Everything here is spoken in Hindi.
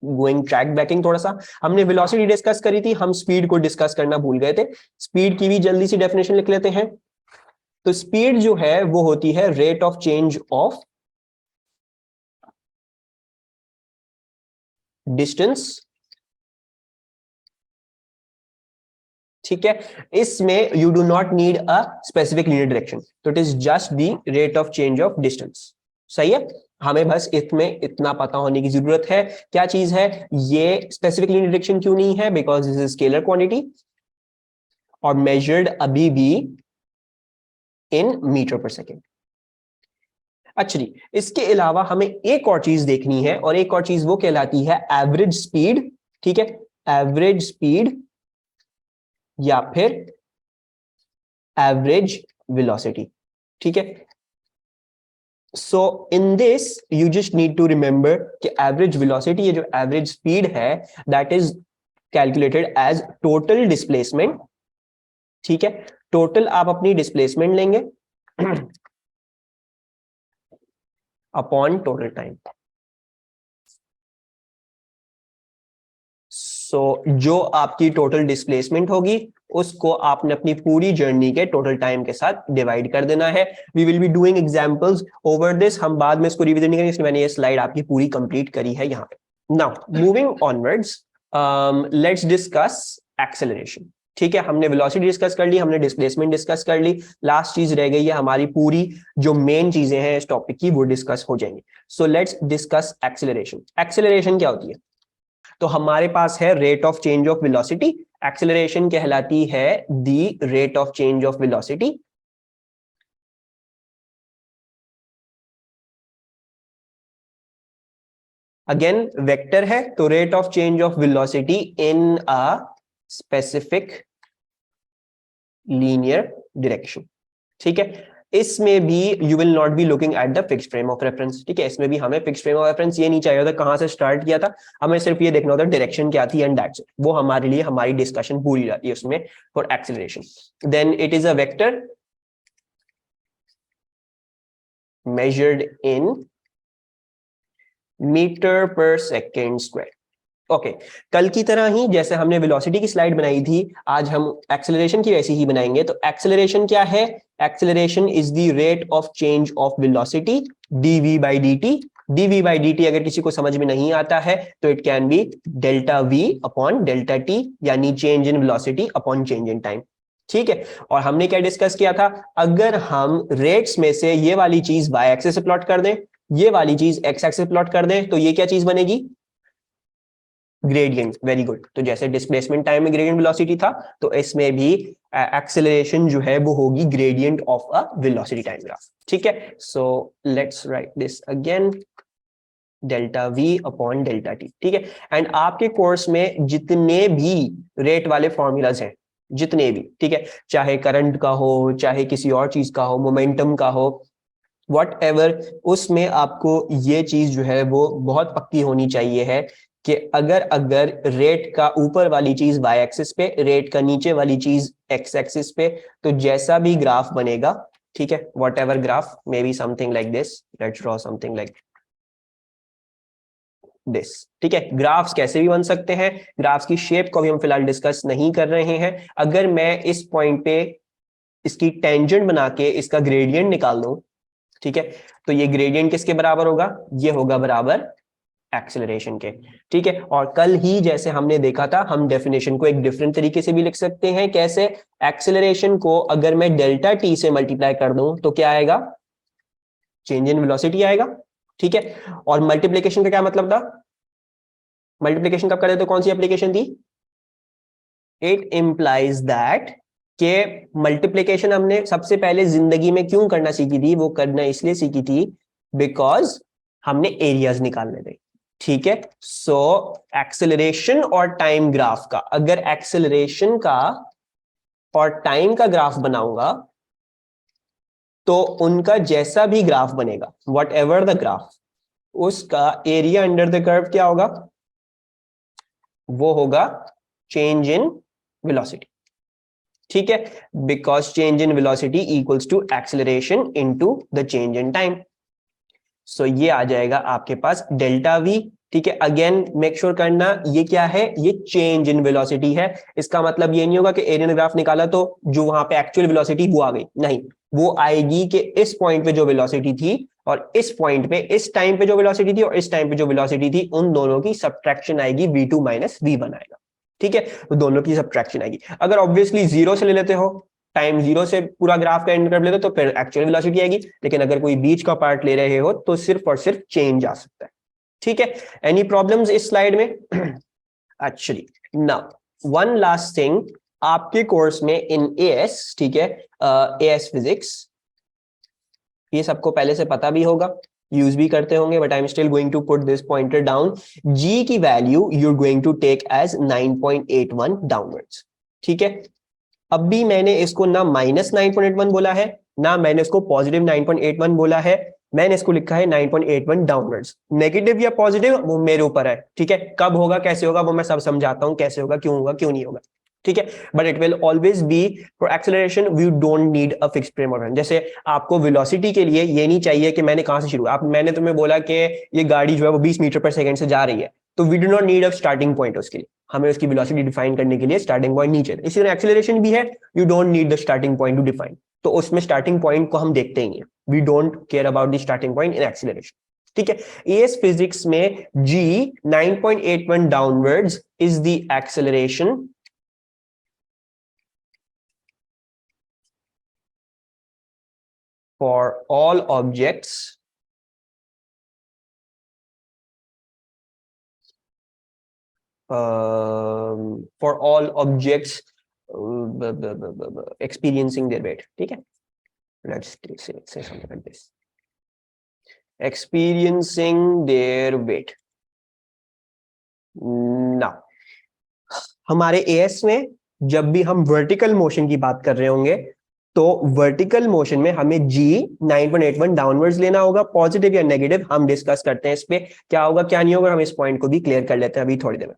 गोइंग ट्रैक बैकिंग थोड़ा सा, हमने वेलोसिटी डिस्कस करी थी, हम स्पीड को डिस्कस करना भूल गए थे। स्पीड की भी जल्दी सी डेफिनेशन लिख लेते हैं। तो स्पीड जो है वो होती है rate of change of distance, ठीक है। इसमें you do not need a specific linear direction, तो it is just the rate of change of distance. सही है, हमें बस इसमें इतना पता होने की जरूरत है। क्या चीज है ये, स्पेसिफिक लीनियर डायरेक्शन क्यों नहीं है, because this is scalar quantity और मेजर्ड अभी भी इन मीटर पर सेकेंड। अच्छा जी, इसके अलावा हमें एक और चीज देखनी है, और एक और चीज वो कहलाती है एवरेज स्पीड, ठीक है। एवरेज स्पीड या फिर एवरेज वेलोसिटी, ठीक है। So in this you just need to remember कि एवरेज वेलोसिटी, ये जो एवरेज स्पीड है, that is calculated as total displacement, ठीक है। टोटल आप अपनी डिस्प्लेसमेंट लेंगे अपॉन टोटल टाइम। सो जो आपकी टोटल डिस्प्लेसमेंट होगी उसको आपने अपनी पूरी जर्नी के टोटल टाइम के साथ डिवाइड कर देना है। We will be doing examples over this, हम बाद में इसको रिवीजन नहीं करेंगे, इसलिए मैंने ये स्लाइड आपकी पूरी कंप्लीट करी है यहाँ पे। Now moving onwards, let's discuss acceleration, ठीक है। हमने वेलोसिटी डिस्कस कर ली, हमने डिस्प्लेसमेंट डिस्कस कर ली, लास्ट चीज रह गई है हमारी पूरी जो मेन चीजें हैं इस टॉपिक की वो डिस्कस हो जाएंगी। So let's discuss acceleration. Acceleration क्या होती है, तो हमारे पास है rate of change of velocity, acceleration कहलाती है the rate of change of velocity. Again vector है, तो rate of change of velocity in a specific linear direction, ठीक है। इसमें भी you will not be looking at the fixed frame of reference, ठीक है। इसमें भी हमें फिक्स्ड फ्रेम ऑफ रेफरेंस ये नहीं चाहिए होता कहां से स्टार्ट किया था, हमें सिर्फ ये देखना होता डायरेक्शन क्या थी, एंड दैट्स इट। वो हमारे लिए हमारी डिस्कशन पूरी रहती है उसमें for acceleration. Then it is a vector measured in metre per second square. Okay, कल की तरह ही जैसे हमने वेलोसिटी की स्लाइड बनाई थी, आज हम एक्सेलरेशन की वैसी ही बनाएंगे। तो एक्सेलरेशन क्या है, acceleration is the rate of change of velocity dv by dt। dv by dt अगर किसी को समझ में नहीं आता है तो it can be delta v upon delta t, यानी change in velocity upon change in time, ठीक है। और हमने क्या डिस्कस किया था, अगर हम रेट्स में से ये वाली चीज y एक्सिस से प्लॉट कर दें, ये वाली चीज x एक्सिस से प्लॉट कर दें, तो ये क्या चीज बनेगी, ग्रेडियंट। Very good. तो जैसे डिस्प्लेसमेंट टाइम में ग्रेडियंट वेलोसिटी था, तो इसमें भी एक्सेलरेशन जो है वो होगी gradient of a velocity time graph, ठीक है। So let's write this again, delta we upon delta T, ठीक है। एंड आपके कोर्स में जितने भी रेट वाले फॉर्मूलाज हैं, जितने भी, ठीक है, चाहे करंट का हो, चाहे किसी और चीज का हो, मोमेंटम का हो, वट एवर, उसमें आपको ये चीज जो है वो बहुत पक्की होनी चाहिए है कि अगर रेट का ऊपर वाली चीज y एक्सिस पे, रेट का नीचे वाली चीज x एक्सिस पे, तो जैसा भी ग्राफ बनेगा, ठीक है, what ever graph, may be something like this, let's draw something like this, ठीक है। ग्राफ्स कैसे भी बन सकते हैं, ग्राफ्स की शेप को भी हम फिलहाल डिस्कस नहीं कर रहे हैं। अगर मैं इस पॉइंट पे इसकी टेंजेंट बना के इसका ग्रेडियंट निकाल दूं, ठीक है, तो ये ग्रेडियंट किसके बराबर होगा, ये होगा बराबर एक्सेलरेशन के, ठीक है। और कल ही जैसे हमने देखा था, हम डेफिनेशन को एक डिफरेंट तरीके से भी लिख सकते हैं। कैसे, एक्सेलरेशन को अगर मैं डेल्टा टी से मल्टीप्लाई कर दूं तो क्या आएगा, चेंज इन वेलोसिटी आएगा, ठीक है। और मल्टीप्लीकेशन का क्या मतलब था, मल्टीप्लीकेशन कब कर देते, कौन सी एप्लीकेशन थी, इट इंप्लाइज दैट के मल्टीप्लीकेशन हमने सबसे पहले जिंदगी में क्यों करना सीखी थी, वो करना इसलिए सीखी थी बिकॉज हमने एरियाज निकालने थे, ठीक है। सो एक्सेलरेशन और टाइम ग्राफ का, अगर एक्सेलरेशन का और टाइम का ग्राफ बनाऊंगा तो उनका जैसा भी ग्राफ बनेगा, वट एवर द ग्राफ, उसका एरिया अंडर द कर्व क्या होगा, वो होगा चेंज इन वेलोसिटी, ठीक है। Because change in velocity equals to acceleration into the change in time. So ये आ जाएगा आपके पास डेल्टा वी ठीक है, अगेन मेक श्योर करना ये क्या है, ये चेंज इन वेलोसिटी है। इसका मतलब ये नहीं होगा कि एरिया ग्राफ निकाला तो जो वहां पे एक्चुअल वेलोसिटी वो आ गई, नहीं, वो आएगी कि इस पॉइंट पे जो वेलोसिटी थी और इस पॉइंट पे इस टाइम पे जो वेलोसिटी थी और इस टाइम पे जो वेलोसिटी थी, उन दोनों की सब्ट्रैक्शन आएगी, v2 माइनस v1 आएगा। ठीक है, तो दोनों की सब्ट्रैक्शन आएगी। अगर ऑब्वियसली जीरो से ले लेते हो, टाइम जीरो से पूरा ग्राफ का एंड कर लेते हो, तो फिर एक्चुअल वेलोसिटी आएगी। लेकिन अगर कोई बीच का पार्ट ले रहे हो तो सिर्फ और सिर्फ चेंज आ सकता है। ठीक है, एनी प्रॉब्लम्स इस स्लाइड में? Actually now one last thing, आपके कोर्स में इन एएस, ठीक है, एएस फिजिक्स, ये सबको पहले से पता भी होगा, यूज भी करते होंगे, but I am still going to put this pointer down. G की value you are going to take as 9.81 downwards. ठीक है, अब भी मैंने इसको ना -9.81 बोला है, ना मैंने इसको पॉजिटिव 9.81 बोला है, मैंने इसको लिखा है 9.81 डाउनवर्ड्स। नेगेटिव या पॉजिटिव वो मेरे ऊपर है। ठीक है, कब होगा कैसे होगा वो मैं सब समझाता हूं, कैसे होगा क्यों नहीं होगा। ठीक है, but it will always be for acceleration we don't need a fixed frame of reference. जैसे आपको वेलोसिटी के लिए ये नहीं चाहिए कि मैंने कहां से शुरू, आप मैंने तुम्हें बोला कि ये गाड़ी जो है वो 20 मीटर पर सेकंड से जा रही है, तो we do not need a starting point उसके लिए, हमें उसकी वेलोसिटी डिफाइन करने के लिए स्टार्टिंग पॉइंट नहीं चाहिए। इसी तरह एक्सेलरेशन भी है, you don't need the starting point to define, तो उसमें स्टार्टिंग पॉइंट को हम देखते ही हैं, we don't care about the starting point in acceleration. ठीक है, एएस फिजिक्स में g 9.81 downwards is the acceleration for all objects for all objects experiencing their weight. ठीक है, let's say something like this, experiencing their weight. Now हमारे एएस में जब भी हम वर्टिकल मोशन की बात कर रहे होंगे तो वर्टिकल मोशन में हमें g 9.81 डाउनवर्ड्स लेना होगा, पॉजिटिव या नेगेटिव हम डिस्कस करते हैं, इस पे क्या होगा क्या नहीं होगा, हम इस पॉइंट को भी क्लियर कर लेते हैं अभी थोड़ी देर में।